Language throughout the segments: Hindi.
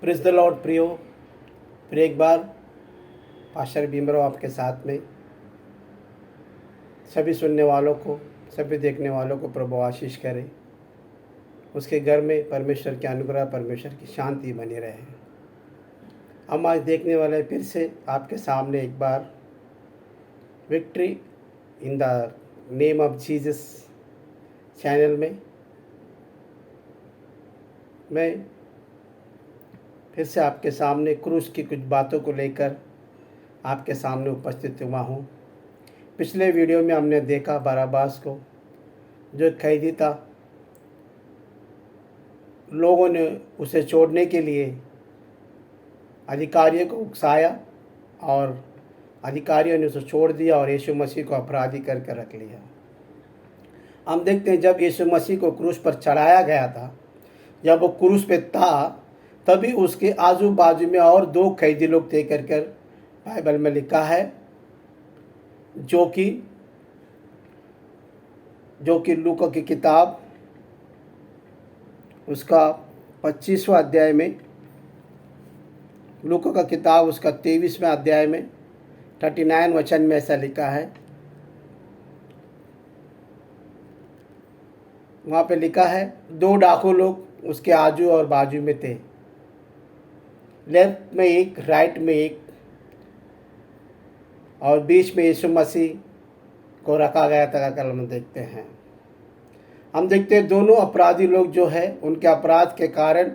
प्रेज़ द लॉर्ड प्रियो। फिर एक बार पास्टर भीमराव आपके साथ में सभी सुनने वालों को, सभी देखने वालों को प्रभु आशीष करे। उसके घर में परमेश्वर के अनुग्रह, परमेश्वर की शांति बनी रहे। हम आज देखने वाले फिर से आपके सामने एक बार victory in the name of Jesus channel में मैं फिर से आपके सामने क्रूस की कुछ बातों को लेकर आपके सामने उपस्थित हुआ हूँ। पिछले वीडियो में हमने देखा बराबास को, जो कैदी था। लोगों ने उसे छोड़ने के लिए अधिकारियों को उकसाया और अधिकारियों ने उसे छोड़ दिया और यीशु मसीह को अपराधी करके रख लिया। हम देखते हैं जब यीशु मसीह को क्रूस पर चढ़ाया गया था, जब वो क्रूस पे था, तभी उसके आजू बाजू में और दो कैदी लोग थे कर बाइबल में लिखा है, जो कि लूका की किताब उसका 25वां अध्याय में, लूका का किताब उसका 23वें अध्याय में 39 वचन में ऐसा लिखा है। वहाँ पे लिखा है, दो डाकू लोग उसके आजू और बाजू में थे, लेफ्ट में एक, राइट में एक, और बीच में यीशु मसीह को रखा गया था। कल हम देखते हैं दोनों अपराधी लोग जो है उनके अपराध के कारण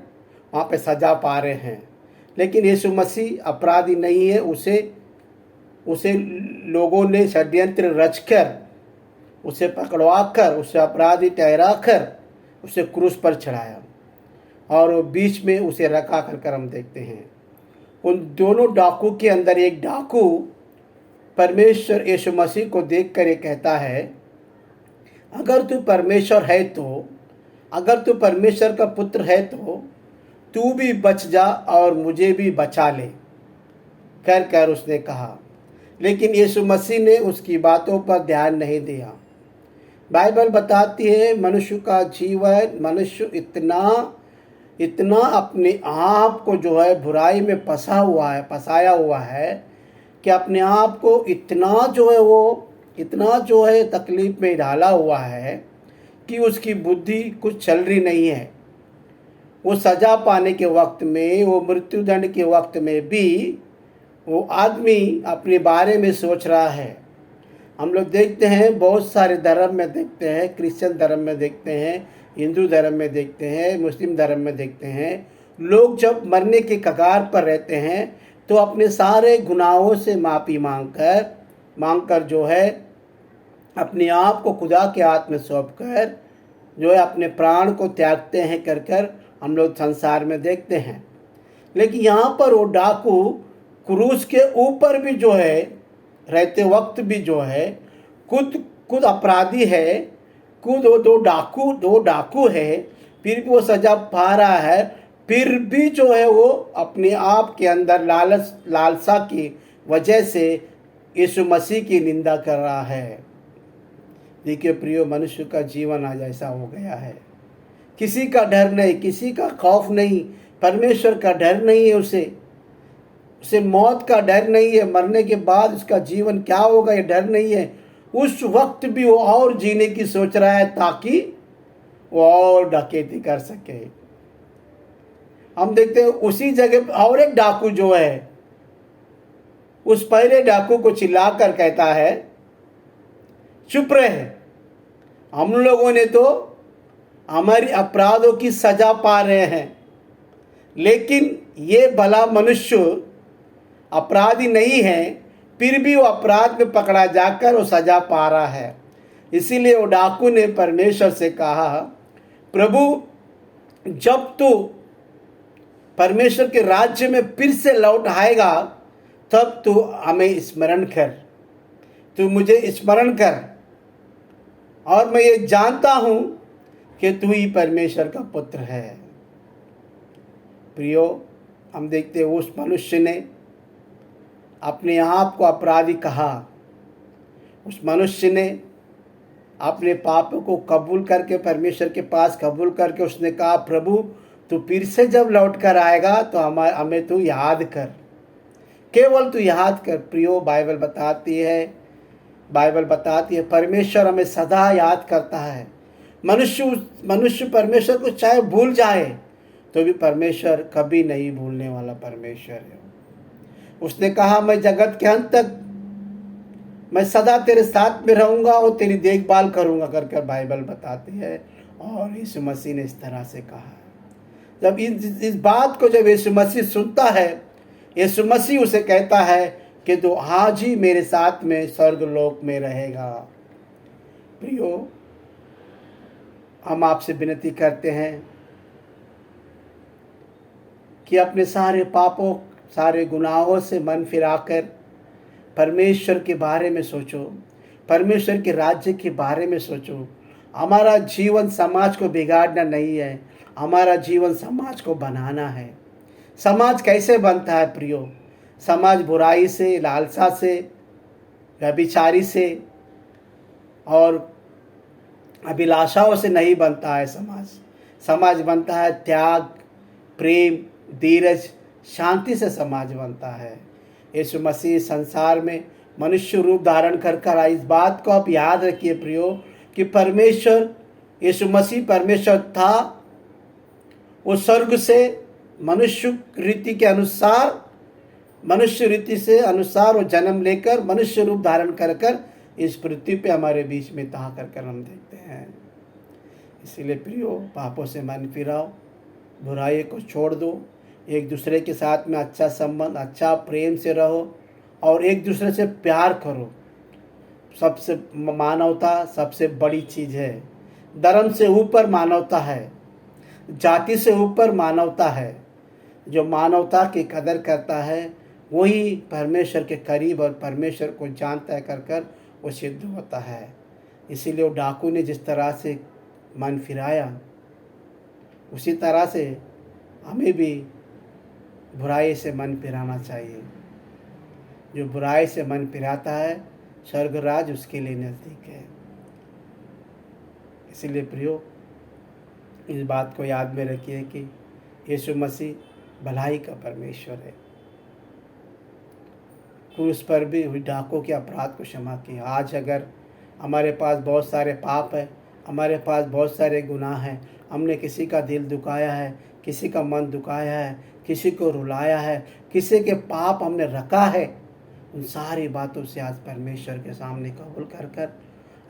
वहाँ पे सजा पा रहे हैं, लेकिन यीशु मसीह अपराधी नहीं है। उसे लोगों ने षड्यंत्र रचकर, उसे पकड़वा कर, उसे अपराधी ठहरा कर उसे क्रूस पर चढ़ाया और बीच में उसे रखा कर हम देखते हैं। उन दोनों डाकू के अंदर एक डाकू परमेश्वर यीशु मसीह को देखकर ये कहता है, अगर तू परमेश्वर है तो, अगर तू परमेश्वर का पुत्र है तो तू भी बच जा और मुझे भी बचा ले कर उसने कहा। लेकिन यीशु मसीह ने उसकी बातों पर ध्यान नहीं दिया। बाइबल बताती है मनुष्य का जीवन, मनुष्य इतना अपने आप को जो है बुराई में फंसाया हुआ है कि अपने आप को इतना जो है तकलीफ में डाला हुआ है कि उसकी बुद्धि कुछ चल रही नहीं है। वो सजा पाने के वक्त में, वो मृत्युदंड के वक्त में भी वो आदमी अपने बारे में सोच रहा है। हम लोग देखते हैं बहुत सारे धर्म में देखते हैं, क्रिश्चियन धर्म में देखते हैं, हिंदू धर्म में देखते हैं, मुस्लिम धर्म में देखते हैं, लोग जब मरने के कगार पर रहते हैं तो अपने सारे गुनाहों से माफ़ी मांगकर जो है अपने आप को खुदा के हाथ में सौंप कर जो है अपने प्राण को त्यागते हैं कर हम लोग संसार में देखते हैं। लेकिन यहाँ पर वो डाकू क्रूस के ऊपर भी जो है रहते वक्त भी जो है खुद अपराधी है, खुद वो दो डाकू है, फिर भी वो सजा पा रहा है। फिर भी जो है वो अपने आप के अंदर लालसा की वजह से यीशु मसीह की निंदा कर रहा है। देखिए प्रियो, मनुष्य का जीवन आज ऐसा हो गया है, किसी का डर नहीं, किसी का खौफ नहीं, परमेश्वर का डर नहीं है। उसे मौत का डर नहीं है, मरने के बाद उसका जीवन क्या होगा ये डर नहीं है। उस वक्त भी वो और जीने की सोच रहा है ताकि वो और डकैती कर सके। हम देखते हैं उसी जगह और एक डाकू जो है उस पहले डाकू को चिल्लाकर कहता है, चुप रहे, हम लोगों ने तो हमारी अपराधों की सजा पा रहे हैं, लेकिन ये भला मनुष्य अपराधी नहीं है, फिर भी वो अपराध में पकड़ा जाकर वो सजा पा रहा है। इसीलिए वो डाकू ने परमेश्वर से कहा, प्रभु जब तू परमेश्वर के राज्य में फिर से लौट आएगा तब तू हमें स्मरण कर, तू मुझे स्मरण कर, और मैं ये जानता हूं कि तू ही परमेश्वर का पुत्र है। प्रियो, हम देखते हैं उस मनुष्य ने अपने आप को अपराधी कहा। उस मनुष्य ने अपने पापों को कबूल करके, परमेश्वर के पास कबूल करके उसने कहा, प्रभु तू फिर से जब लौट कर आएगा तो हमें तू याद कर, केवल तू याद कर। प्रियो, बाइबल बताती है परमेश्वर हमें सदा याद करता है। मनुष्य परमेश्वर को चाहे भूल जाए तो भी परमेश्वर कभी नहीं भूलने वाला परमेश्वर है। उसने कहा मैं जगत के अंत तक मैं सदा तेरे साथ में रहूंगा और तेरी देखभाल करूंगा कर बाइबल बताती है। और यीशु मसीह ने इस तरह से कहा। जब इस बात को जब यीशु मसीह सुनता है, यीशु मसीह उसे कहता है कि तू आज ही मेरे साथ में स्वर्ग लोक में रहेगा। प्रियो, हम आपसे विनती करते हैं कि अपने सारे पापों, सारे गुनाहों से मन फिराकर परमेश्वर के बारे में सोचो, परमेश्वर के राज्य के बारे में सोचो। हमारा जीवन समाज को बिगाड़ना नहीं है, हमारा जीवन समाज को बनाना है। समाज कैसे बनता है प्रियो? समाज बुराई से, लालसा से, व्यभिचारी से और अभिलाषाओं से नहीं बनता है। समाज बनता है त्याग, प्रेम, धीरज, शांति से समाज बनता है। यीशु मसीह संसार में मनुष्य रूप धारण कर आए। इस बात को आप याद रखिए प्रियो कि परमेश्वर, यीशु मसीह परमेश्वर था। वो स्वर्ग से मनुष्य रीति से अनुसार वो जन्म लेकर मनुष्य रूप धारण कर इस पृथ्वी पे हमारे बीच में तहा कर हम देखते हैं। इसीलिए प्रियो, पापों से मन फिराओ, बुराई को छोड़ दो, एक दूसरे के साथ में अच्छा संबंध, अच्छा प्रेम से रहो और एक दूसरे से प्यार करो। सबसे मानवता सबसे बड़ी चीज़ है। धर्म से ऊपर मानवता है, जाति से ऊपर मानवता है। जो मानवता की कदर करता है वही परमेश्वर के करीब और परमेश्वर को जानता है कर वो सिद्ध होता है। इसीलिए वो डाकू ने जिस तरह से मन फिराया, उसी तरह से हमें भी बुराई से मन फिराना चाहिए। जो बुराई से मन फिराता है, स्वर्ग राज उसके लिए नज़दीक है। इसीलिए प्रियो, इस बात को याद में रखिए कि यीशु मसीह भलाई का परमेश्वर है। क्रूस पर भी हुई डाकों के अपराध को क्षमा किया। आज अगर हमारे पास बहुत सारे पाप है, हमारे पास बहुत सारे गुनाह हैं, हमने किसी का दिल दुखाया है, किसी का मन दुखाया है, किसी को रुलाया है, किसी के पाप हमने रखा है, उन सारी बातों से आज परमेश्वर के सामने कबूल कर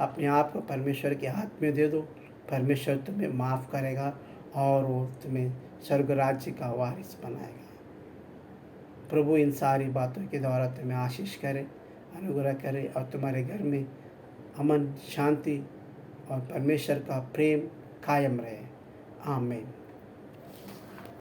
अपने आप को परमेश्वर के हाथ में दे दो। परमेश्वर तुम्हें माफ़ करेगा और वो तुम्हें स्वर्ग राज्य का वारिस बनाएगा। प्रभु इन सारी बातों के द्वारा तुम्हें आशीष करे, अनुग्रह करे और तुम्हारे घर में अमन, शांति और परमेश्वर का प्रेम कायम रहे। आमीन।